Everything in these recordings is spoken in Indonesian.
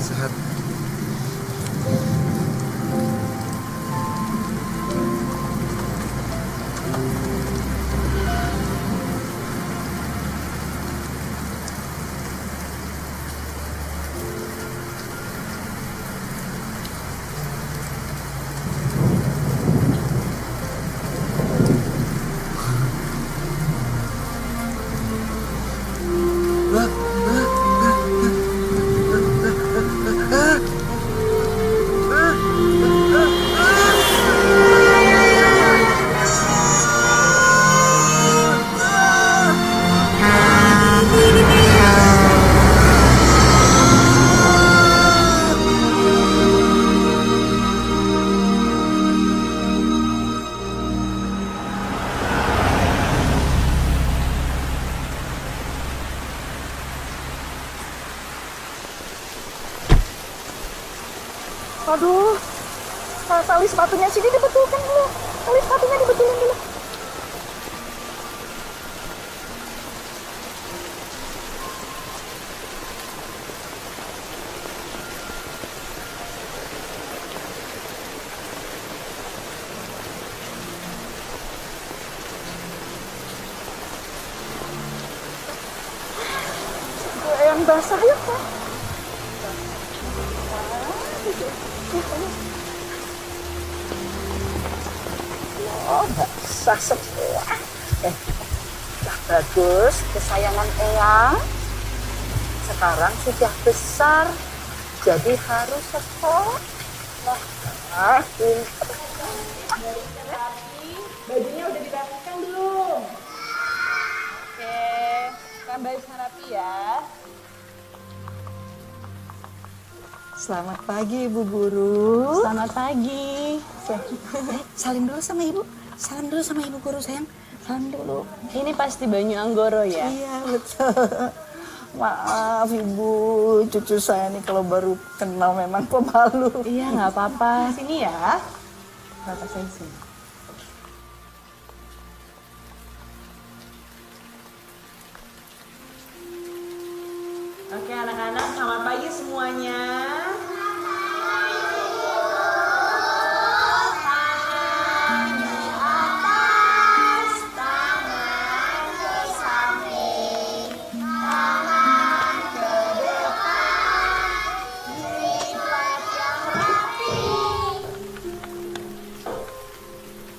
sehat. Aduh, tali sepatunya sini dibetulkan dulu. Tali sepatunya dibetulin dulu. Yang basah ya, Pak. Oh, basah semua. Sudah bagus, kesayangan Eyang. Sekarang sudah besar, jadi harus sekolah. Pintar. Bajunya udah dirapikan belum? Oke, kan baju rapi ya. Selamat pagi, Ibu Guru. Selamat pagi. Salim dulu sama Ibu. Salam dulu sama Ibu Guru, sayang. Salam dulu. Ini pasti Banyu Anggoro ya? Iya, betul. Maaf, Ibu. Cucu saya nih kalau baru kenal memang pemalu. Iya, nggak apa-apa. Sini ya. Bapak saya sini. Oke, anak-anak, selamat pagi semuanya.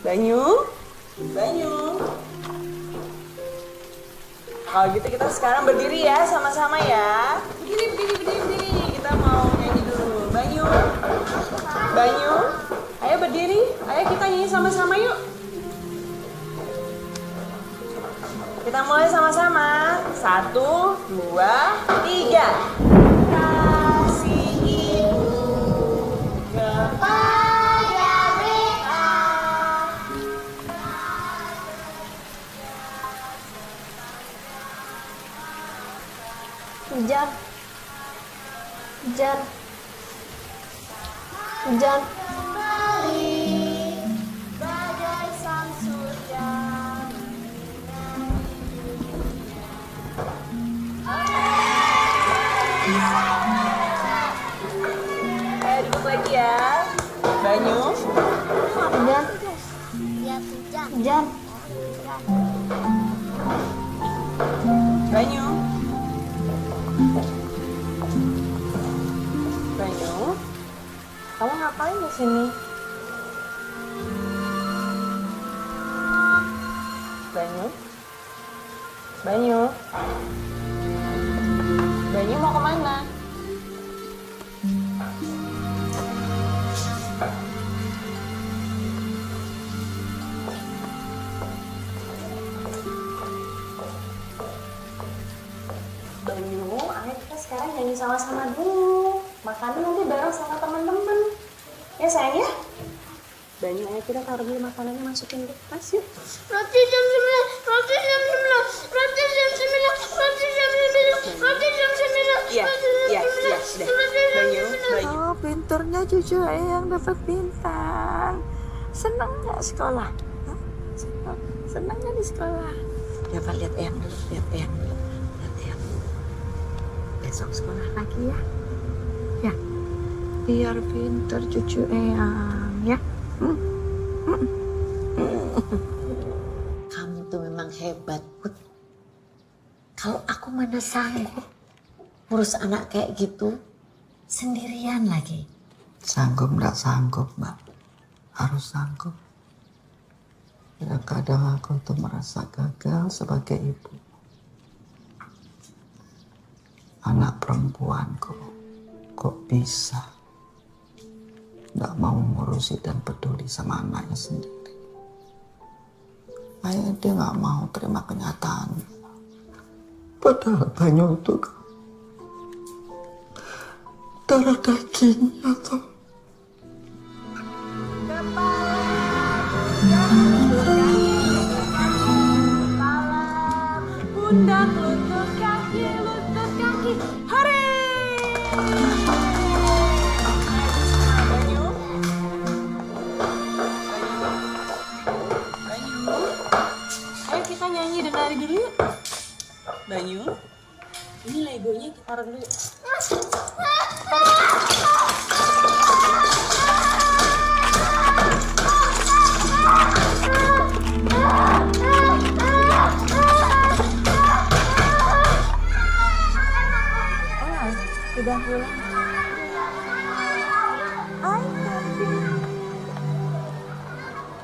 Banyu. Kalau gitu kita sekarang berdiri ya, sama-sama ya. Berdiri. Kita mau nyanyi dulu. Banyu. Ayo berdiri. Ayo kita nyanyi sama-sama yuk. Kita mulai sama-sama. 1, 2, 3. Kasih ibu kepada mereka. Hujan. Bagai sang surya. Ayo duduk lagi ya. Banyu. Hujan. Hujan. Banyu. Kamu ngapain di sini? Banyu mau kemana? Banyu, ayo kita sekarang nyanyi sama-sama dulu. Makannya nanti bareng sama teman-teman. Ya sayang ya? Banyu, ayo kita taruh dulu makanannya, masukin ke tas yuk. Roti jam 9. Roti jam 9. Roti jam 9. Roti jam 9. Roti jam 9. Iya, sudah. Banyu. Oh, pinternya cucu Eyang dapat bintang. Senang nggak sekolah? Hah? Senang nggak di sekolah? Coba lihat Eyang dulu, lihat Eyang dulu. Besok sekolah lagi ya. Ya, biar pinter cucu eyang ya. Kamu tuh memang hebat, Put. Kalau aku mana sanggup ngurus anak kayak gitu sendirian lagi. Sanggup nggak sanggup, Mbak. Harus sanggup. Ya, kadang aku tuh merasa gagal sebagai ibu. Anak perempuanku kok bisa nggak mau ngurusi dan peduli sama anaknya sendiri. Kayak dia nggak mau terima kenyataan. Padahal Banyu itu kan darah dagingnya tuh. Pundak, lutut kaki, hore! Banyu. Ayo kita nyanyi dan nari dulu yuk. Banyu, ini legonya kita taruh dulu. Sudah pulang.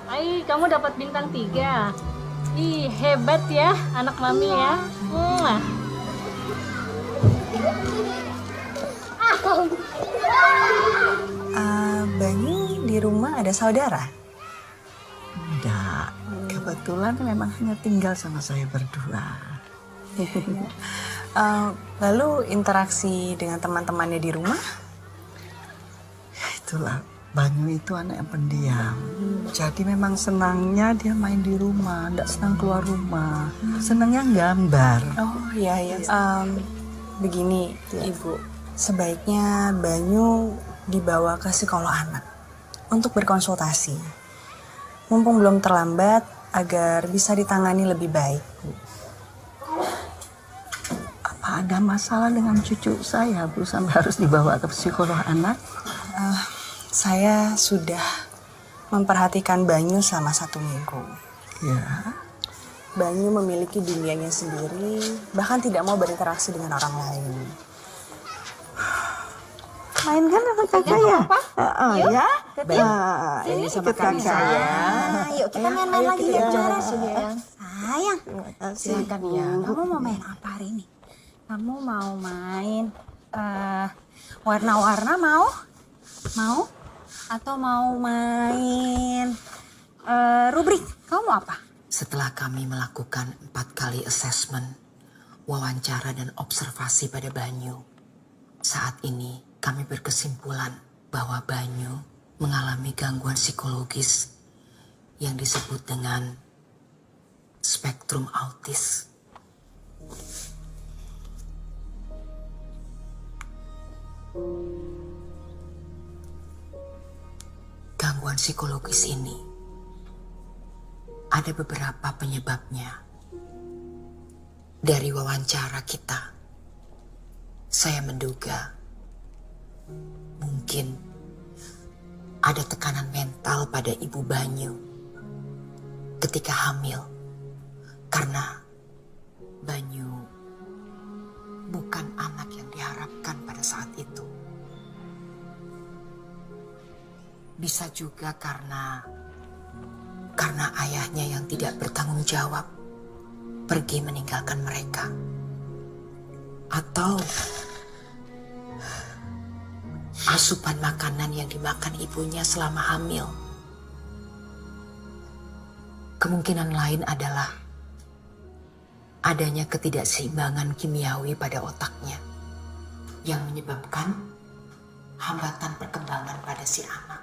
Ai, kamu dapat bintang 3. Ih, hebat ya anak mami ya. Banyu di rumah ada saudara? Enggak, kebetulan memang hanya tinggal sama saya berdua. Lalu interaksi dengan teman-temannya di rumah? Itulah, Banyu itu anak yang pendiam. Jadi memang senangnya dia main di rumah, enggak senang keluar rumah. Senangnya gambar. Oh iya iya. Begini Ibu, sebaiknya Banyu dibawa ke psikolog anak untuk berkonsultasi. Mumpung belum terlambat agar bisa ditangani lebih baik. Apa ada masalah dengan cucu saya, Bu, sampai harus dibawa ke psikolog anak? Saya sudah memperhatikan Banyu selama 1 minggu. Ya. Banyu memiliki dunianya sendiri, bahkan tidak mau berinteraksi dengan orang lain. Main kan sama kakak ya? Ya. Ini sama kami saya. Yuk kita main-main lagi ya. Sayang, Silakan ya. kamu mau main apa hari ini? Kamu mau main warna-warna mau? Mau? Atau mau main rubrik? Kamu mau apa? Setelah kami melakukan 4 kali assessment, wawancara dan observasi pada Banyu, saat ini kami berkesimpulan bahwa Banyu mengalami gangguan psikologis yang disebut dengan spektrum autis. Gangguan psikologis ini ada beberapa penyebabnya. Dari wawancara kita, saya menduga mungkin ada tekanan mental pada Ibu Banyu ketika hamil, karena Banyu bukan anak yang diharapkan pada saat itu. Bisa juga karena ayahnya yang tidak bertanggung jawab pergi meninggalkan mereka. Atau asupan makanan yang dimakan ibunya selama hamil. Kemungkinan lain adalah adanya ketidakseimbangan kimiawi pada otaknya yang menyebabkan hambatan perkembangan pada si anak.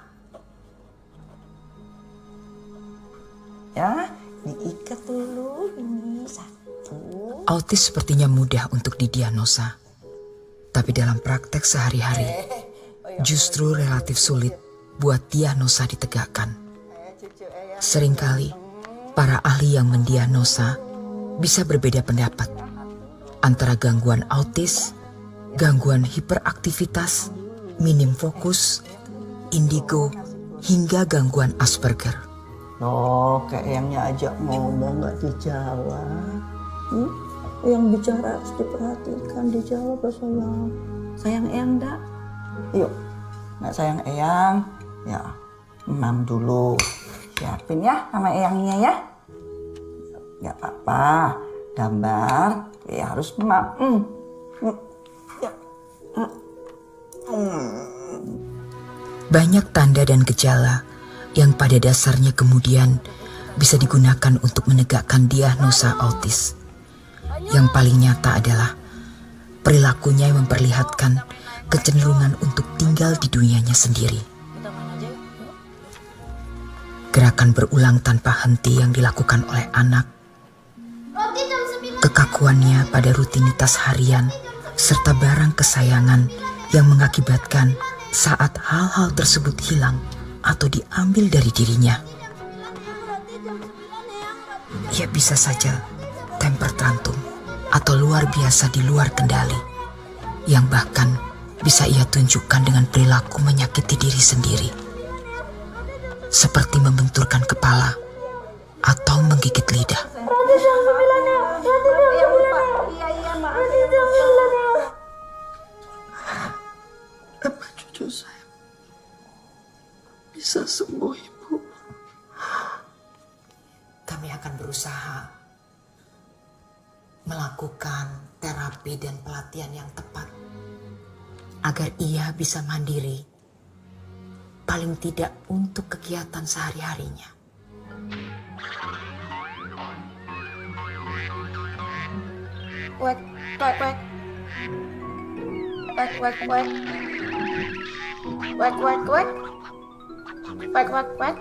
Ya, diikat dulu ini 1. Autis sepertinya mudah untuk didiagnosa, tapi dalam praktek sehari-hari justru relatif sulit buat diagnosa ditegakkan. Seringkali para ahli yang mendiagnosa bisa berbeda pendapat antara gangguan autis, gangguan hiperaktivitas, minim fokus, indigo, hingga gangguan Asperger. Oh, kayak Eyangnya aja ngomong nggak dijawab. Yang bicara harus diperhatikan, dijawab sayang. Sayang Eyang dak? Yuk, nggak sayang Eyang? Ya, Mam dulu. Siapin ya sama Eyangnya ya. Nggak apa-apa, gambar ya harus Mam. Banyak tanda dan gejala yang pada dasarnya kemudian bisa digunakan untuk menegakkan diagnosa autis. Yang paling nyata adalah perilakunya yang memperlihatkan kecenderungan untuk tinggal di dunianya sendiri. Gerakan berulang tanpa henti yang dilakukan oleh anak, kekakuannya pada rutinitas harian, serta barang kesayangan yang mengakibatkan saat hal-hal tersebut hilang atau diambil dari dirinya. Ia bisa saja temper tantrum atau luar biasa di luar kendali, yang bahkan bisa ia tunjukkan dengan perilaku menyakiti diri sendiri, seperti membenturkan kepala atau menggigit lidah. Apa cucu saya bisa sembuh, Ibu? Kami akan berusaha melakukan terapi dan pelatihan yang tepat agar ia bisa mandiri, paling tidak untuk kegiatan sehari-harinya. Wek, wek, wek. Wek, wek, wek. Wek, wek, wek. Wek, wek, wek.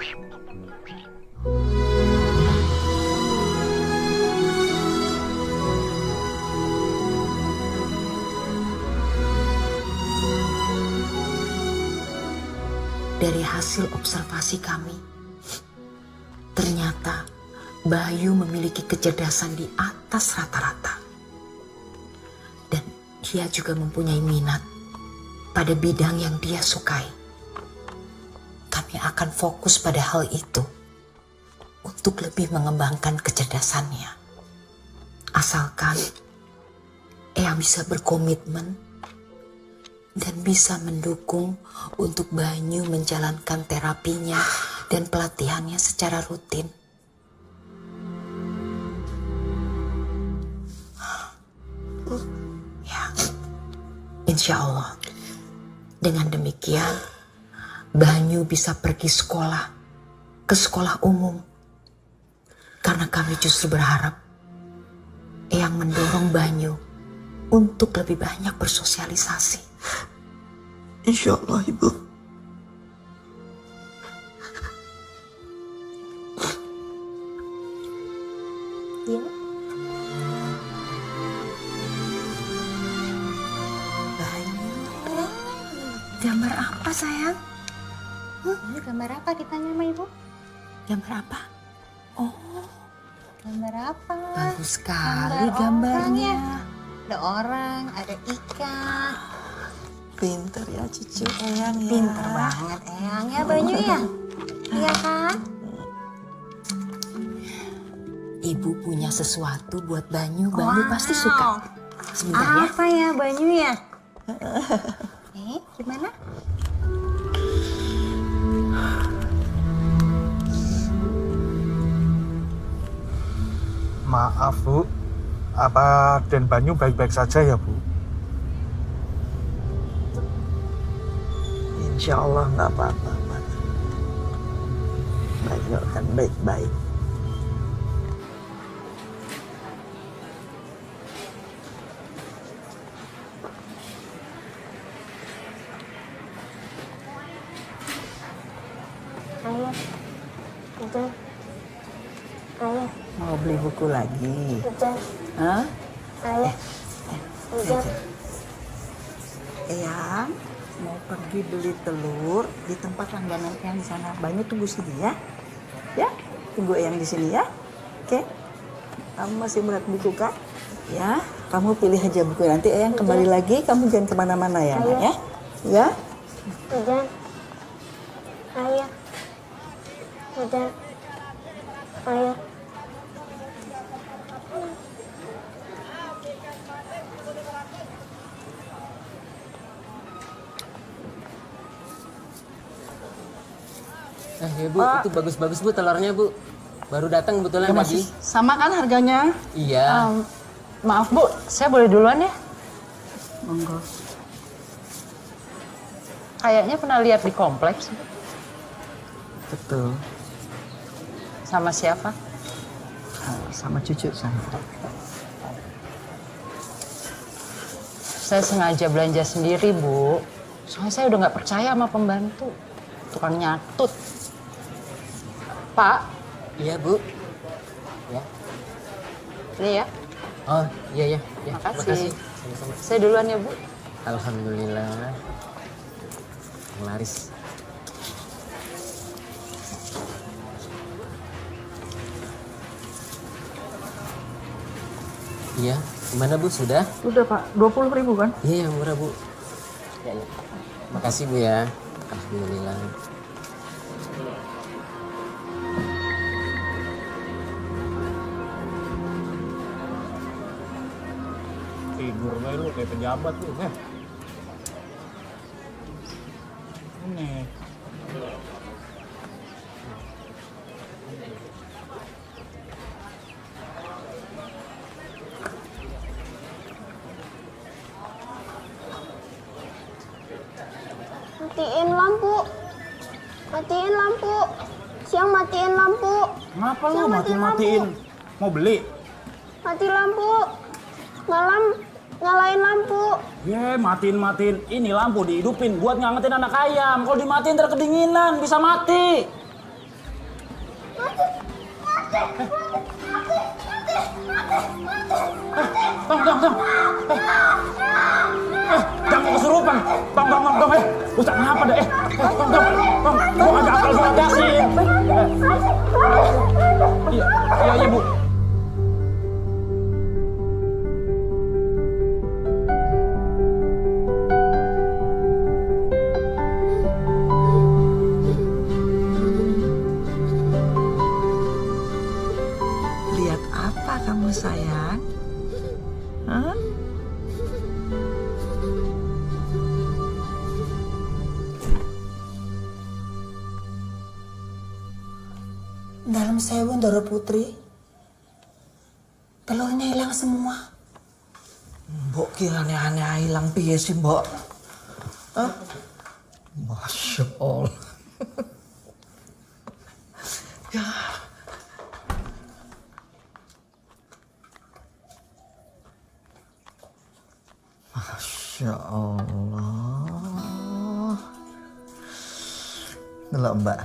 Dari hasil observasi kami, ternyata Bayu memiliki kecerdasan di atas rata-rata. Dan dia juga mempunyai minat pada bidang yang dia sukai. Kami akan fokus pada hal itu untuk lebih mengembangkan kecerdasannya. Asalkan Eyang bisa berkomitmen dan bisa mendukung untuk Banyu menjalankan terapinya dan pelatihannya secara rutin. Ya, insya Allah, dengan demikian Banyu bisa pergi sekolah, ke sekolah umum. Karena kami justru berharap Eyang mendorong Banyu untuk lebih banyak bersosialisasi. Insya Allah, Ibu. Iya. Banyu, gambar apa sayang? Ini gambar apa ditanya sama ibu? Gambar apa? Oh, Gambar apa? bagus sekali gambarnya. Ada orang, ada ikan. Pinter ya cucu Eyang ya. Pinter banget Eyang ya Banyu ya. Iya kan? Ibu punya sesuatu buat Banyu, Banyu pasti suka. Sebentar ya. Apa ya Banyu ya? Gimana? Maaf Bu, apa Den Banyu baik-baik saja ya Bu? Insya Allah nggak apa-apa, Mak. Banyu akan baik-baik. Ayah. Udah. Ayah. Mau beli buku lagi? Udah. Hah? Ayah. Udah. Eyang mau pergi beli telur di tempat langganan yang di sana. Banyu tunggu sini ya. Ya, tunggu Eyang di sini ya. Oke. Kamu masih melihat buku kan? Ya, kamu pilih aja buku nanti Eyang kembali lagi. Kamu jangan kemana-mana ya, Nak, ya. Ya. Hujan. Air. Hujan. Air. Ya Bu, itu bagus-bagus Bu telurnya Bu. Baru datang kebetulan tadi. Sama kan harganya? Iya. Maaf Bu, saya boleh duluan ya? Monggo. Kayaknya pernah lihat di kompleks. Betul. Sama siapa? Sama cucu saya. Saya sengaja belanja sendiri Bu. Soalnya saya udah nggak percaya sama pembantu. Tukang nyatut. Pak, Iya Bu. Ya. ini ya. Oh iya ya. Ya, Makasih. Sama-sama. Saya duluan ya Bu. Alhamdulillah. Laris. Iya, gimana Bu? Sudah? Udah Pak, 20.000 kan? Iya, yang murah Bu. Ya, ya. Makasih Bu ya. Alhamdulillah. Figur gue lu kayak pejabat lu. Ini. Matiin lampu. Matiin lampu. Siang matiin lampu. Kenapa lu Siang matiin? Mau beli? Mati lampu. Malam nyalain lampu. Ya matiin. Ini lampu dihidupin buat ngangetin anak ayam. Kalau dimatiin ntar kedinginan, bisa mati. Bang. Jangan kesurupan. Bang. Ustaz kenapa deh? Bang. Gua agak apel gua gasin. Iya, Bu. Lihat apa kamu sayang? Hah? Dalam sewu Ndoro Putri, telurnya hilang semua. Mbok kirane aneh hilang piye sih, Mbok? Hah? Masya Allah. Ya. Masya Allah. Ngelak, Mbak.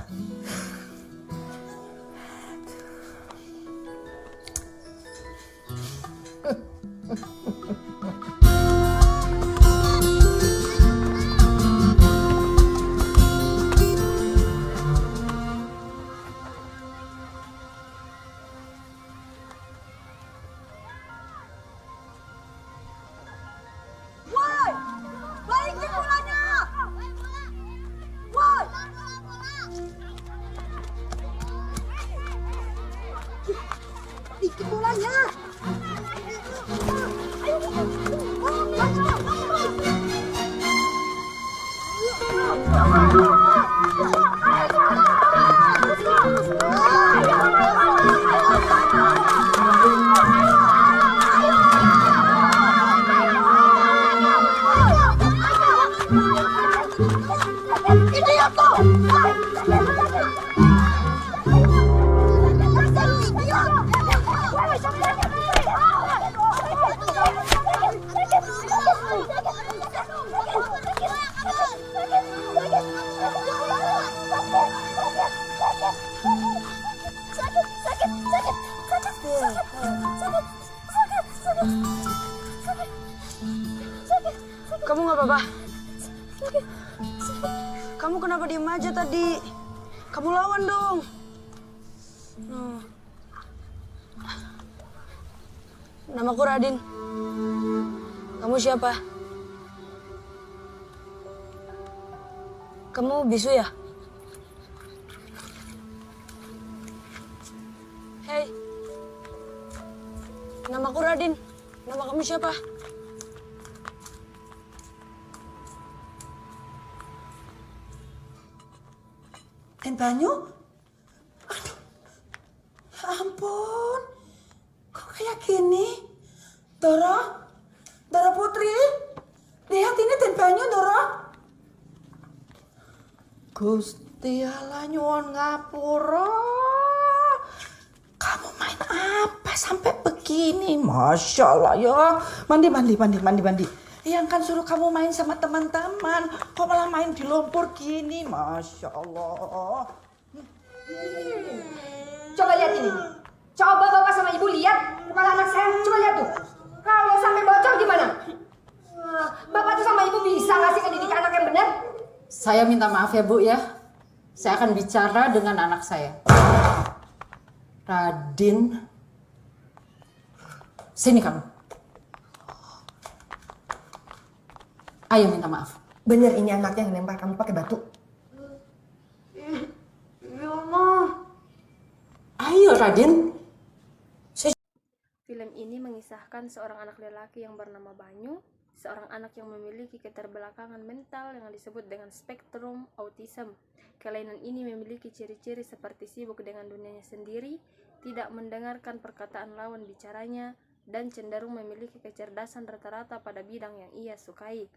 Kamu nggak apa-apa? Kamu kenapa diem aja tadi? Kamu lawan dong. Namaku Radin. Kamu siapa? Kamu bisu ya? Hei, namaku Radin. Nama kamu siapa? Den Banyu? Aduh, ya ampun. Kok kayak gini? Dora? Dora Putri? Lihat ini Den Banyu, Dora. Gusti Allah nyuwun ngapura. Kamu main apa sampai begini? Masya Allah ya. Mandi. Yang kan suruh kamu main sama teman-teman. Kok malah main di lumpur gini? Masya Allah. Coba lihat ini. Coba bapak sama ibu lihat kepala anak saya. Coba lihat tuh. Kalau sampai bocor gimana? Bapak tuh sama ibu bisa ngasih pendidikan anak yang benar? Saya minta maaf ya Bu ya. Saya akan bicara dengan anak saya. Radin. Sini kamu. Ayo minta maaf. Bener ini anaknya yang lempar kamu pakai batu. Ya Allah. Ayo Radin. Film ini mengisahkan seorang anak lelaki yang bernama Banyu, seorang anak yang memiliki keterbelakangan mental yang disebut dengan spektrum autism. Kelainan ini memiliki ciri-ciri seperti sibuk dengan dunianya sendiri, tidak mendengarkan perkataan lawan bicaranya, dan cenderung memiliki kecerdasan rata-rata pada bidang yang ia sukai.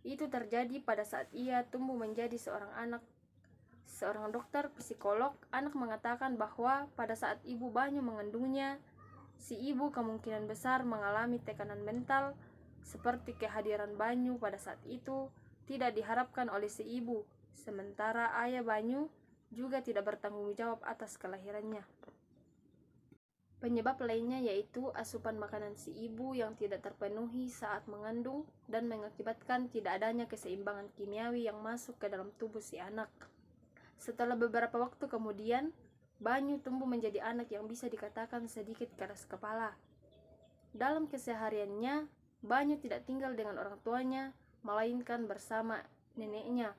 Itu terjadi pada saat ia tumbuh menjadi seorang anak. Seorang dokter psikolog anak mengatakan bahwa pada saat ibu Banyu mengandungnya, si ibu kemungkinan besar mengalami tekanan mental seperti kehadiran Banyu pada saat itu tidak diharapkan oleh si ibu, sementara ayah Banyu juga tidak bertanggung jawab atas kelahirannya. Penyebab lainnya yaitu asupan makanan si ibu yang tidak terpenuhi saat mengandung dan mengakibatkan tidak adanya keseimbangan kimiawi yang masuk ke dalam tubuh si anak. Setelah beberapa waktu kemudian, Banyu tumbuh menjadi anak yang bisa dikatakan sedikit keras kepala. Dalam kesehariannya, Banyu tidak tinggal dengan orang tuanya, melainkan bersama neneknya.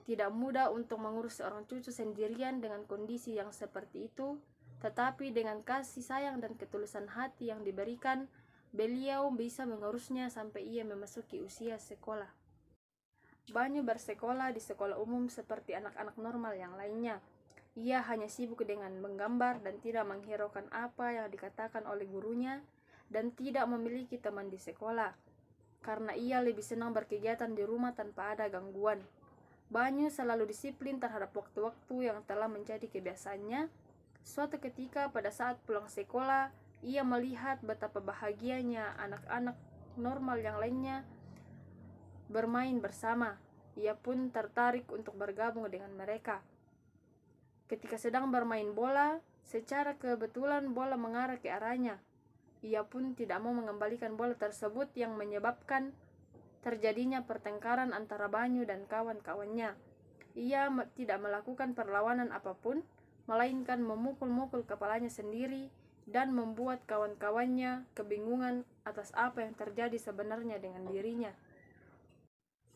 Tidak mudah untuk mengurus seorang cucu sendirian dengan kondisi yang seperti itu, tetapi dengan kasih sayang dan ketulusan hati yang diberikan, beliau bisa mengurusnya sampai ia memasuki usia sekolah. Banyu bersekolah di sekolah umum seperti anak-anak normal yang lainnya. Ia hanya sibuk dengan menggambar dan tidak menghiraukan apa yang dikatakan oleh gurunya dan tidak memiliki teman di sekolah, karena ia lebih senang berkegiatan di rumah tanpa ada gangguan. Banyu selalu disiplin terhadap waktu-waktu yang telah menjadi kebiasaannya. Suatu ketika pada saat pulang sekolah, ia melihat betapa bahagianya anak-anak normal yang lainnya bermain bersama. Ia pun tertarik untuk bergabung dengan mereka. Ketika sedang bermain bola, secara kebetulan bola mengarah ke arahnya. Ia pun tidak mau mengembalikan bola tersebut yang menyebabkan terjadinya pertengkaran antara Banyu dan kawan-kawannya. Ia tidak melakukan perlawanan apapun, melainkan memukul-mukul kepalanya sendiri dan membuat kawan-kawannya kebingungan atas apa yang terjadi sebenarnya dengan dirinya.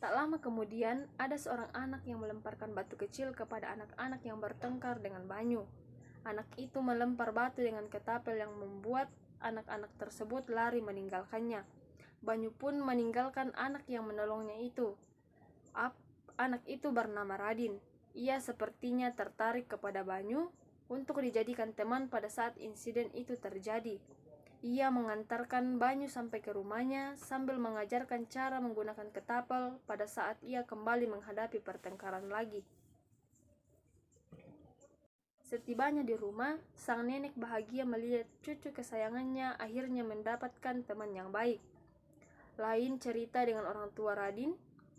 Tak lama kemudian, ada seorang anak yang melemparkan batu kecil kepada anak-anak yang bertengkar dengan Banyu. Anak itu melempar batu dengan ketapel yang membuat anak-anak tersebut lari meninggalkannya. Banyu pun meninggalkan anak yang menolongnya itu. Anak itu bernama Radin. Ia sepertinya tertarik kepada Banyu untuk dijadikan teman pada saat insiden itu terjadi. Ia mengantarkan Banyu sampai ke rumahnya sambil mengajarkan cara menggunakan ketapel pada saat ia kembali menghadapi pertengkaran lagi. Setibanya di rumah, sang nenek bahagia melihat cucu kesayangannya akhirnya mendapatkan teman yang baik. Lain cerita dengan orang tua Radin,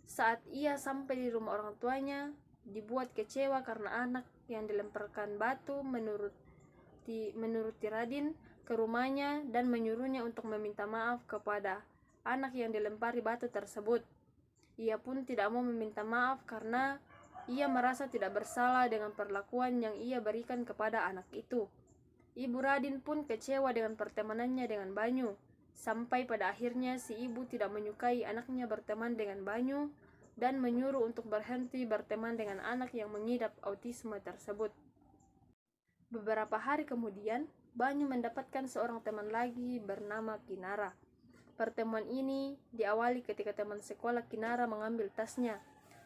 saat ia sampai di rumah orang tuanya, dibuat kecewa karena anak yang dilemparkan batu menuruti Radin ke rumahnya dan menyuruhnya untuk meminta maaf kepada anak yang dilempari batu tersebut. Ia pun tidak mau meminta maaf karena ia merasa tidak bersalah dengan perlakuan yang ia berikan kepada anak itu. Ibu Radin pun kecewa dengan pertemanannya dengan Banyu, sampai pada akhirnya si ibu tidak menyukai anaknya berteman dengan Banyu, dan menyuruh untuk berhenti berteman dengan anak yang mengidap autisme tersebut. Beberapa hari kemudian, Banyu mendapatkan seorang teman lagi bernama Kinara. Pertemuan ini diawali ketika teman sekolah Kinara mengambil tasnya.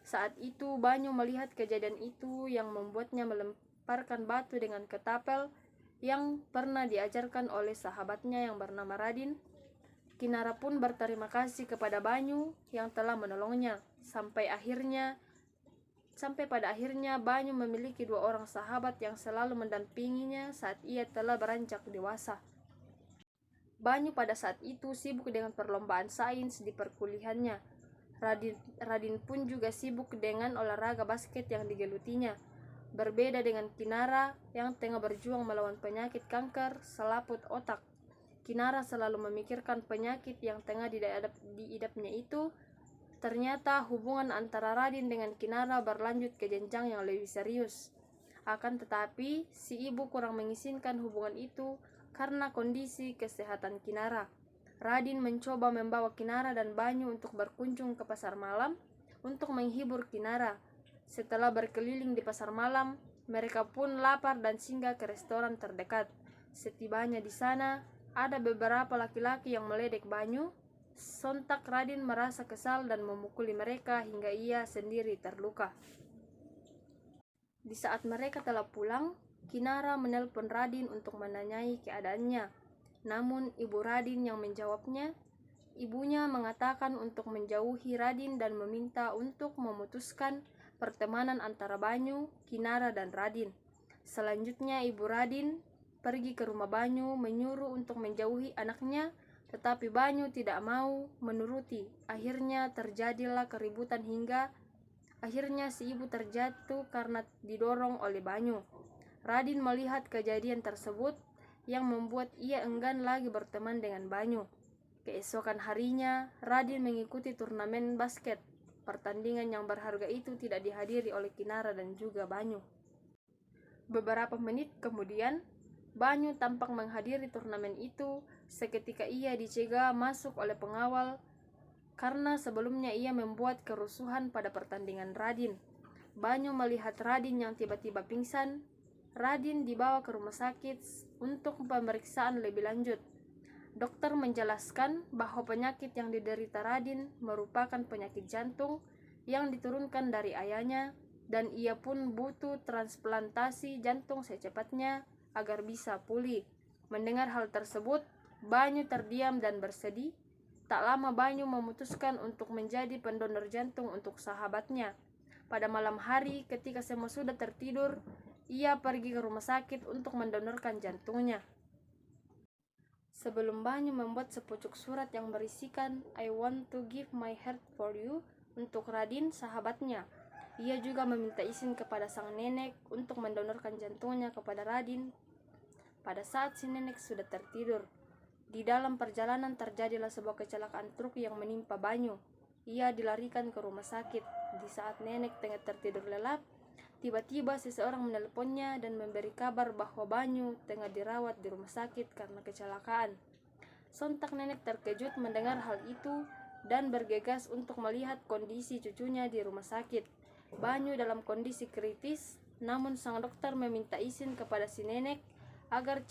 Saat itu Banyu melihat kejadian itu yang membuatnya melemparkan batu dengan ketapel yang pernah diajarkan oleh sahabatnya yang bernama Radin. Kinara pun berterima kasih kepada Banyu yang telah menolongnya. Sampai pada akhirnya Banyu memiliki 2 orang sahabat yang selalu mendampinginya saat ia telah beranjak dewasa. Banyu pada saat itu sibuk dengan perlombaan sains di perkuliahannya. Radin pun juga sibuk dengan olahraga basket yang digelutinya. Berbeda dengan Kinara yang tengah berjuang melawan penyakit kanker selaput otak. Kinara selalu memikirkan penyakit yang tengah diidapnya itu. Ternyata hubungan antara Radin dengan Kinara berlanjut ke jenjang yang lebih serius. Akan tetapi, si ibu kurang mengizinkan hubungan itu karena kondisi kesehatan Kinara. Radin mencoba membawa Kinara dan Banyu untuk berkunjung ke pasar malam untuk menghibur Kinara. Setelah berkeliling di pasar malam, mereka pun lapar dan singgah ke restoran terdekat. Setibanya di sana, ada beberapa laki-laki yang meledek Banyu. Sontak Radin merasa kesal dan memukuli mereka hingga ia sendiri terluka. Di saat mereka telah pulang, Kinara menelpon Radin untuk menanyai keadaannya. Namun ibu Radin yang menjawabnya. Ibunya mengatakan untuk menjauhi Radin dan meminta untuk memutuskan pertemanan antara Banyu, Kinara, dan Radin. Selanjutnya ibu Radin pergi ke rumah Banyu menyuruh untuk menjauhi anaknya, tetapi Banyu tidak mau menuruti. Akhirnya terjadilah keributan hingga akhirnya si ibu terjatuh karena didorong oleh Banyu. Radin melihat kejadian tersebut yang membuat ia enggan lagi berteman dengan Banyu. Keesokan harinya, Radin mengikuti turnamen basket. Pertandingan yang berharga itu tidak dihadiri oleh Kinara dan juga Banyu. Beberapa menit kemudian, Banyu tampak menghadiri turnamen itu. Seketika ia dicegah masuk oleh pengawal karena sebelumnya ia membuat kerusuhan pada pertandingan Radin. Banyu melihat Radin yang tiba-tiba pingsan. Radin dibawa ke rumah sakit untuk pemeriksaan lebih lanjut. Dokter menjelaskan bahwa penyakit yang diderita Radin merupakan penyakit jantung yang diturunkan dari ayahnya dan ia pun butuh transplantasi jantung secepatnya agar bisa pulih. Mendengar hal tersebut, Banyu terdiam dan bersedih. Tak lama Banyu memutuskan untuk menjadi pendonor jantung untuk sahabatnya. Pada malam hari ketika semua sudah tertidur, ia pergi ke rumah sakit untuk mendonorkan jantungnya. Sebelum Banyu membuat sepucuk surat yang berisikan I want to give my heart for you untuk Radin, sahabatnya. Ia juga meminta izin kepada sang nenek untuk mendonorkan jantungnya kepada Radin pada saat si nenek sudah tertidur. Di dalam perjalanan terjadilah sebuah kecelakaan truk yang menimpa Banyu. Ia dilarikan ke rumah sakit. Di saat nenek tengah tertidur lelap, tiba-tiba seseorang menelponnya dan memberi kabar bahwa Banyu tengah dirawat di rumah sakit karena kecelakaan. Sontak nenek terkejut mendengar hal itu dan bergegas untuk melihat kondisi cucunya di rumah sakit. Banyu dalam kondisi kritis, namun sang dokter meminta izin kepada si nenek agar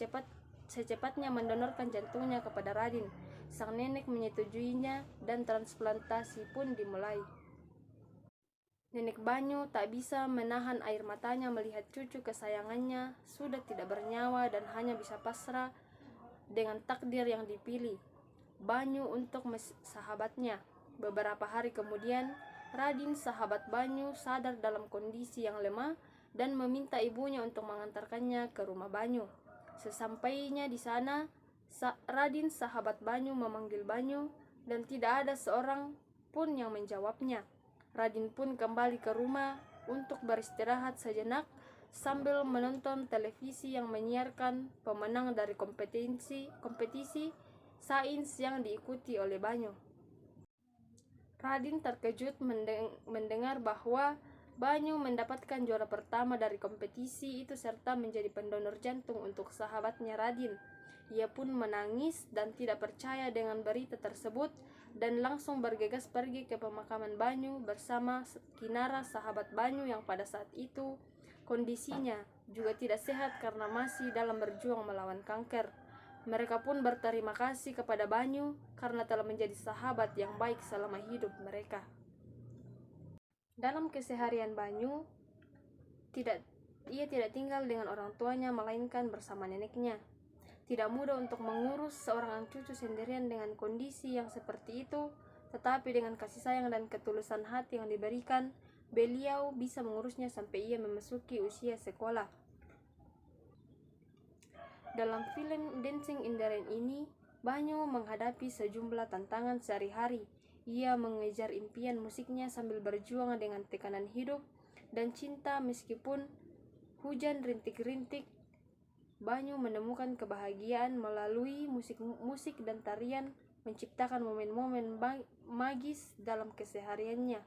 secepatnya mendonorkan jantungnya kepada Radin. Sang nenek menyetujuinya dan transplantasi pun dimulai. Nenek Banyu tak bisa menahan air matanya melihat cucu kesayangannya sudah tidak bernyawa dan hanya bisa pasrah dengan takdir yang dipilih Banyu untuk sahabatnya. Beberapa hari kemudian, Radin, sahabat Banyu, sadar dalam kondisi yang lemah dan meminta ibunya untuk mengantarkannya ke rumah Banyu. Sesampainya di sana, Radin, sahabat Banyu, memanggil Banyu dan tidak ada seorang pun yang menjawabnya. Radin pun kembali ke rumah untuk beristirahat sejenak sambil menonton televisi yang menyiarkan pemenang dari kompetisi sains yang diikuti oleh Banyu. Radin terkejut mendengar bahwa Banyu mendapatkan juara pertama dari kompetisi itu serta menjadi pendonor jantung untuk sahabatnya Radin. Ia pun menangis dan tidak percaya dengan berita tersebut dan langsung bergegas pergi ke pemakaman Banyu bersama Kinara, sahabat Banyu yang pada saat itu kondisinya juga tidak sehat karena masih dalam berjuang melawan kanker. Mereka pun berterima kasih kepada Banyu karena telah menjadi sahabat yang baik selama hidup mereka. Dalam keseharian Banyu, ia tidak tinggal dengan orang tuanya melainkan bersama neneknya. Tidak mudah untuk mengurus seorang anak cucu sendirian dengan kondisi yang seperti itu, tetapi dengan kasih sayang dan ketulusan hati yang diberikan, beliau bisa mengurusnya sampai ia memasuki usia sekolah. Dalam film Dancing in the Rain ini, Banyu menghadapi sejumlah tantangan sehari-hari. Ia mengejar impian musiknya sambil berjuang dengan tekanan hidup dan cinta meskipun hujan rintik-rintik. Banyu menemukan kebahagiaan melalui musik dan tarian, menciptakan momen-momen magis dalam kesehariannya.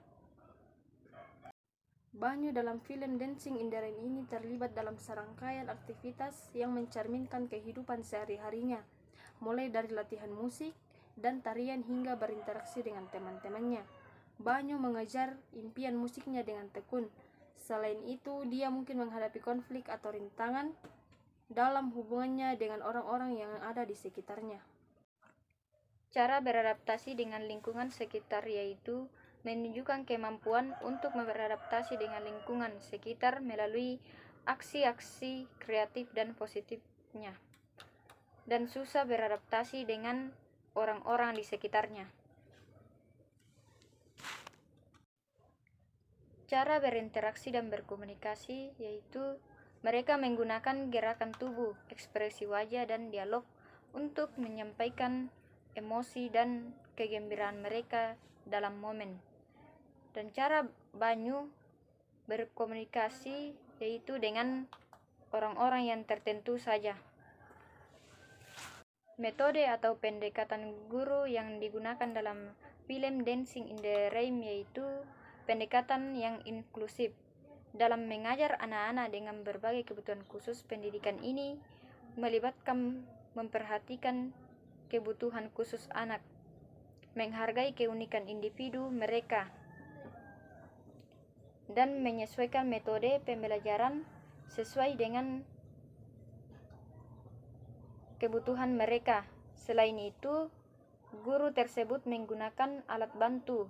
Banyu dalam film Dancing in the Rain ini terlibat dalam serangkaian aktivitas yang mencerminkan kehidupan sehari-harinya, mulai dari latihan musik dan tarian hingga berinteraksi dengan teman-temannya. Banyu mengejar impian musiknya dengan tekun. Selain itu, dia mungkin menghadapi konflik atau rintangan dalam hubungannya dengan orang-orang yang ada di sekitarnya. Cara beradaptasi dengan lingkungan sekitar yaitu menunjukkan kemampuan untuk beradaptasi dengan lingkungan sekitar melalui aksi-aksi kreatif dan positifnya, dan susah beradaptasi dengan orang-orang di sekitarnya. Cara berinteraksi dan berkomunikasi yaitu mereka menggunakan gerakan tubuh, ekspresi wajah, dan dialog untuk menyampaikan emosi dan kegembiraan mereka dalam momen. Dan cara Banyu berkomunikasi yaitu dengan orang-orang yang tertentu saja. Metode atau pendekatan guru yang digunakan dalam film Dancing in the Rain yaitu pendekatan yang inklusif. Dalam mengajar anak-anak dengan berbagai kebutuhan khusus, pendidikan ini melibatkan memperhatikan kebutuhan khusus anak, menghargai keunikan individu mereka, dan menyesuaikan metode pembelajaran sesuai dengan kebutuhan mereka. Selain itu, guru tersebut menggunakan alat bantu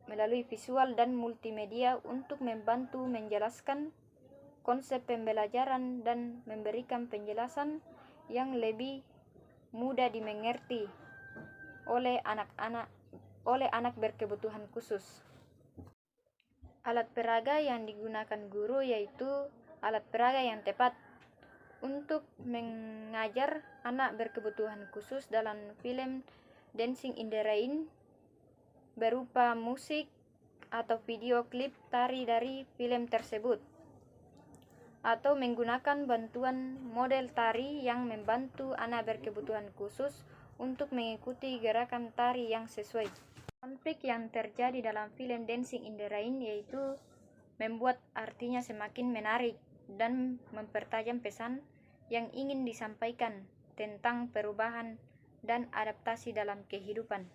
melalui visual dan multimedia untuk membantu menjelaskan konsep pembelajaran dan memberikan penjelasan yang lebih mudah dimengerti oleh anak berkebutuhan khusus. Alat peraga yang digunakan guru yaitu alat peraga yang tepat untuk mengajar anak berkebutuhan khusus dalam film Dancing in the Rain berupa musik atau video klip tari dari film tersebut, atau menggunakan bantuan model tari yang membantu anak berkebutuhan khusus untuk mengikuti gerakan tari yang sesuai. Konflik yang terjadi dalam film Dancing in the Rain yaitu membuat artinya semakin menarik dan mempertajam pesan yang ingin disampaikan tentang perubahan dan adaptasi dalam kehidupan.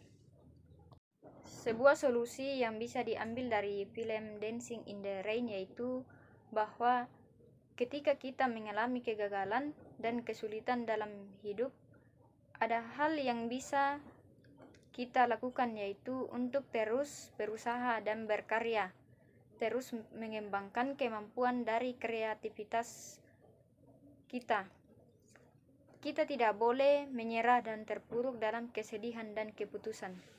Sebuah solusi yang bisa diambil dari film Dancing in the Rain yaitu bahwa ketika kita mengalami kegagalan dan kesulitan dalam hidup, ada hal yang bisa kita lakukan yaitu untuk terus berusaha dan berkarya, terus mengembangkan kemampuan dari kreativitas kita. Kita tidak boleh menyerah dan terpuruk dalam kesedihan dan keputusan.